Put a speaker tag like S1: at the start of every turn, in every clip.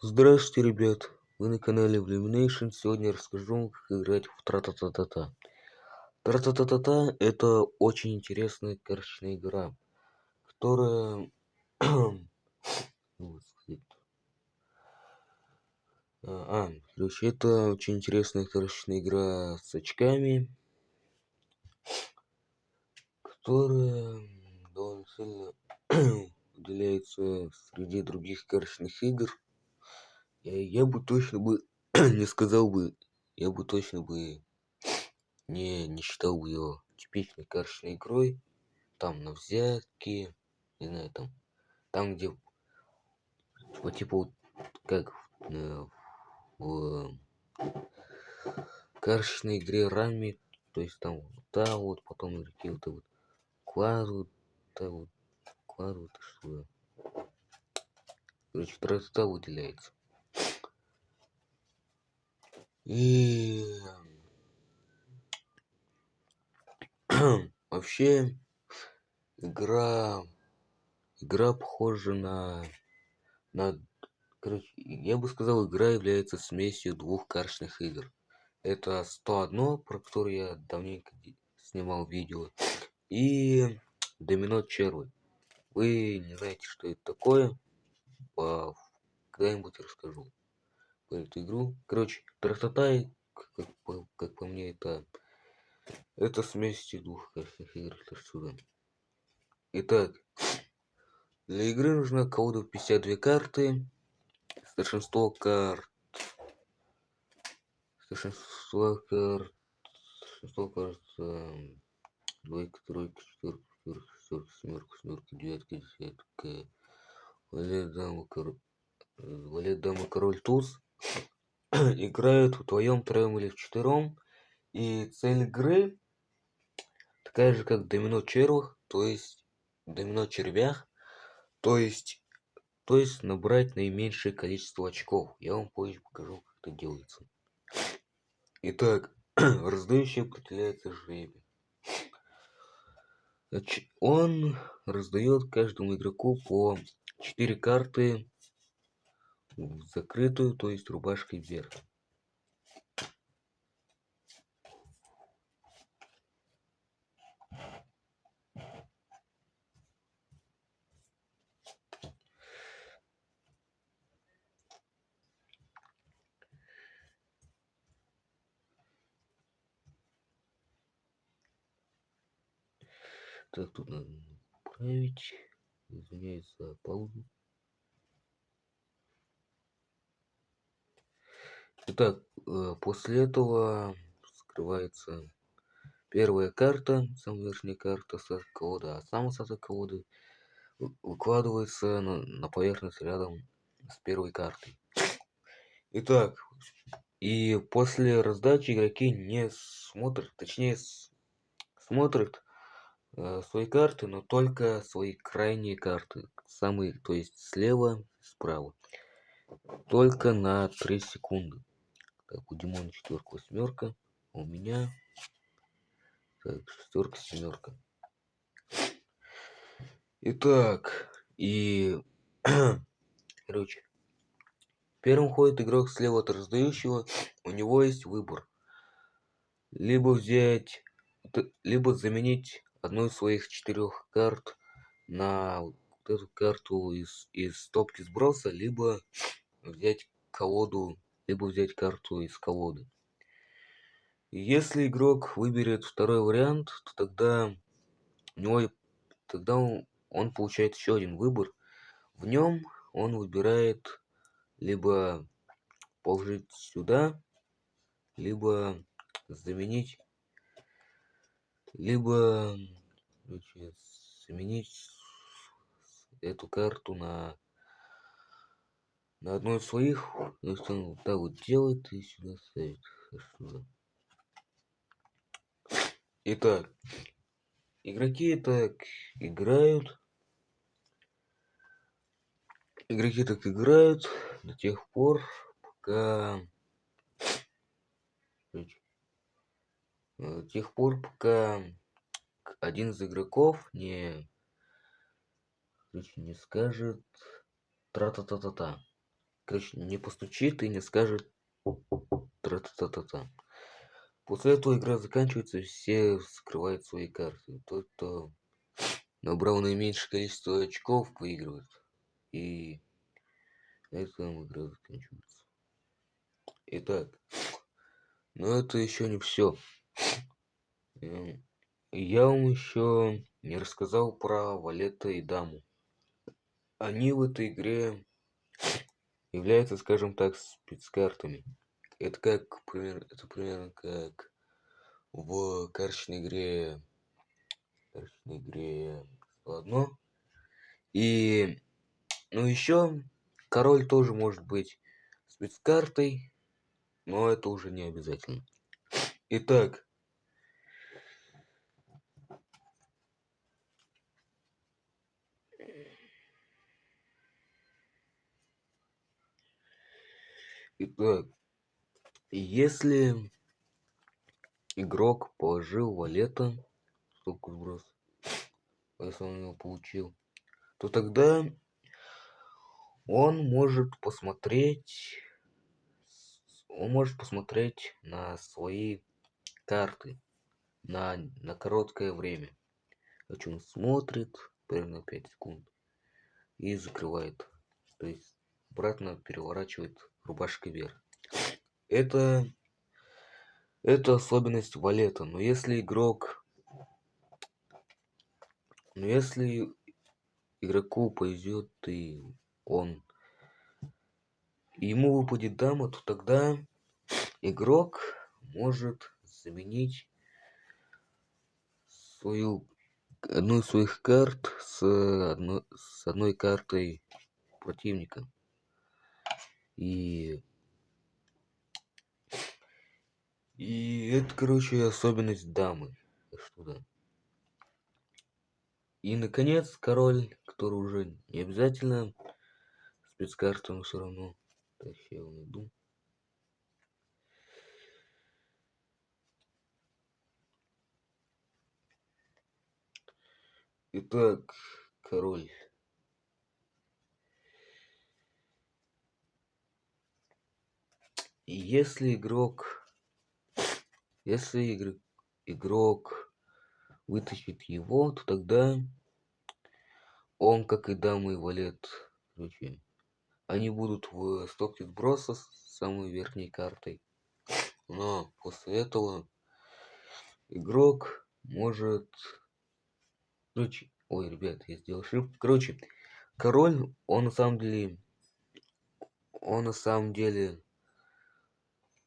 S1: Здравствуйте, ребят! Вы на канале Illumination. Сегодня я расскажу вам, как играть в Тра-та-та-та-та. Тра-та-та-та-та — это очень интересная карточная игра, которая... вот сказать. Короче, это очень интересная карточная игра с очками, которая довольно сильно выделяется среди других карточных игр. Я бы точно бы не сказал бы, я бы точно бы не считал бы ее типичной карточной игрой. Там на взятки, не знаю, там где вот типа вот как в карточной игре Рами, то есть там вот да, вот потом игроки вот так вот кладут, да вот кладут, что, короче, красота выделяется. И вообще игра похожа на короче, я бы сказал, игра является смесью двух карточных игр. Это 101, про которую я давненько снимал видео, и Домино Червы. Вы не знаете, что это такое? Когда-нибудь расскажу про эту игру. Короче, Тра-та-та, как по мне, это смесь двух карточных игр. Итак, для игры нужна колода 52 карты. Старшинство карт. Старшинство карт. Двойка, тройка, четверка, пятерка, шестерка, семерка, семерка, девятка, десятка. Валет, дама, король, туз. Играют вдвоем, троем или вчетвером. И цель игры такая же, как домино червях, то есть домино червях, то есть набрать наименьшее количество очков. Я вам позже покажу, как это делается. Итак, раздающий определяется жребием. Значит, он раздает каждому игроку по 4 карты в закрытую, то есть рубашкой вверх. Так, тут надо править. Извиняюсь за паузу. Итак, после этого скрывается первая карта, самая верхняя карта остаток колоды, а сам остаток колоды выкладывается на поверхность рядом с первой картой. Итак, и после раздачи игроки не смотрят, точнее смотрят свои карты, но только свои крайние карты, самые, то есть слева, справа, только на 3 секунды. Так, у Димона четверка, восьмерка, у меня так, шестерка, семерка. Итак, и короче, первым ходит игрок слева от раздающего, у него есть выбор: либо заменить одну из своих 4 карт на вот эту карту из стопки сброса, либо взять карту из колоды. И если игрок выберет второй вариант, то тогда он получает еще один выбор. В нем он выбирает либо положить сюда, либо заменить, либо заменить эту карту на одну из своих. То есть он вот так вот делает и сюда ставит. Итак, игроки так играют. До тех пор, пока один из игроков не скажет тра-та-та-та-та. короче, не постучит и не скажет тра-та-та-та-та. После этого игра заканчивается, и все скрывают свои карты. Тот, кто набрал наименьшее количество очков, выигрывает. И на этом игра заканчивается. Итак, но это еще не все. Я вам еще не рассказал про валета и даму. Они в этой игре являются, скажем так, спецкартами. Это примерно как в карточной игре одно. И, ну, еще король тоже может быть спецкартой, но это уже не обязательно. Итак, если игрок положил валета, стопку сброс, если он его получил, то тогда он может посмотреть на свои карты на короткое время. Он смотрит примерно 5 секунд и закрывает. То есть обратно переворачивает рубашкой вверх. Это особенность валета. Но если игроку повезет и ему выпадет дама, то тогда игрок может заменить одну из своих карт с одной картой противника. И это, короче, особенность дамы. Что да. И, наконец, король, который уже не обязательно спецкарта, но все равно. Так, я его найду. Итак, король. И если игрок вытащит его, то тогда он, как и дамы и валет, короче, они будут в стопке сброса с самой верхней картой. Но после этого игрок может... Короче, ой, ребят, я сделал ошибку. Короче, король, он на самом деле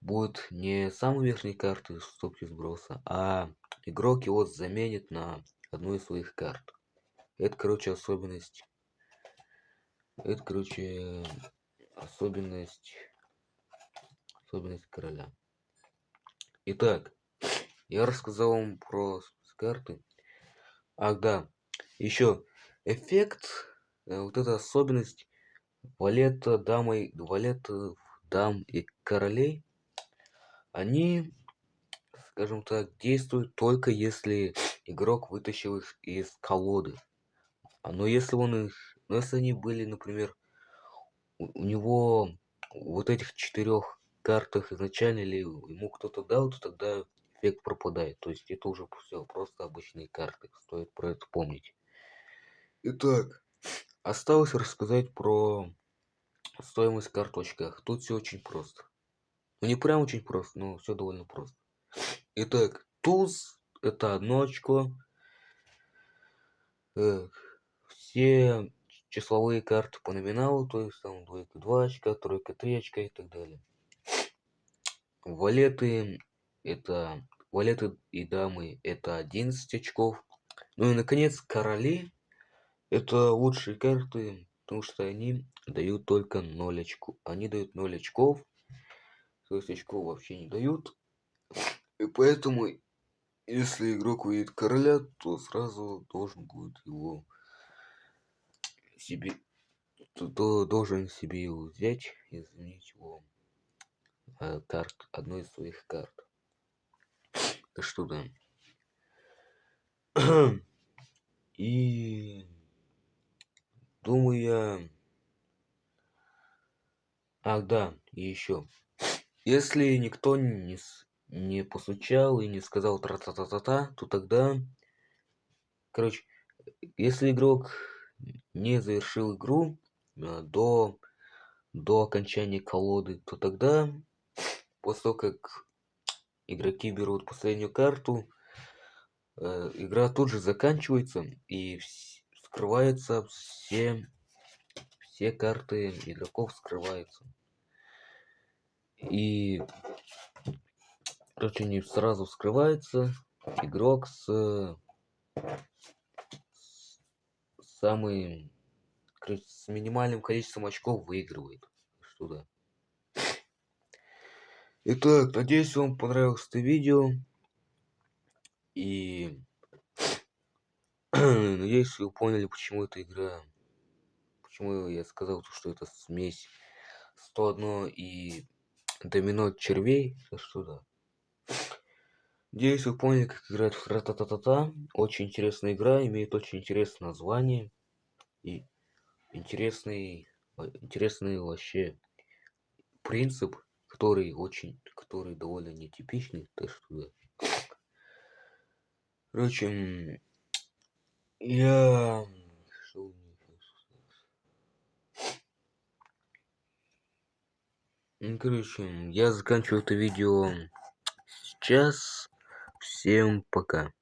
S1: будет не самой верхней карты в стопке сброса, а игрок его заменит на одну из своих карт. Это, короче, особенность короля. Итак, я рассказал вам про карты. Ах, да. Еще эффект, вот эта особенность валета, дам и королей, они, скажем так, действуют только если игрок вытащил их из колоды. Но если они были, например, у него вот этих 4 картах изначально, или ему кто-то дал, то тогда эффект пропадает. То есть это уже все просто обычные карты. Стоит про это помнить. Итак, осталось рассказать про стоимость карт в очках. Тут все очень просто. Ну, не прям очень просто, но все довольно просто. Итак, туз — это 1 очко. Все числовые карты по номиналу, то есть там двойка 2 очка, тройка 3 очка и так далее. Валеты и дамы — это 11 очков. Ну и, наконец, короли — это лучшие карты, потому что они дают только 0 очков. Они дают 0 очков, то есть очков вообще не дают. И поэтому, если игрок увидит короля, то сразу должен будет его себе должен себе его взять и заменить его одной из своих карт. Так что да. И думаю, я Ах да, и еще. Если никто не постучал и не сказал тра-та-та-та-та, то тогда, короче, если игрок не завершил игру до окончания колоды, то тогда, после того, как игроки берут последнюю карту, игра тут же заканчивается и скрываются все карты игроков скрываются. И, короче, они сразу вскрываются. Игрок короче, с минимальным количеством очков выигрывает. Что да. Итак, надеюсь, вам понравилось это видео. И надеюсь, вы поняли, почему эта игра... Почему я сказал, что это смесь 101 и домино червей. Что да. Надеюсь, вы поняли, как играть в Ра-та-та-та-та. Очень интересная игра, имеет очень интересное название. И интересный вообще принцип, который довольно нетипичный. Так что да. Короче, я... что мне короче, я заканчиваю это видео сейчас. Всем пока.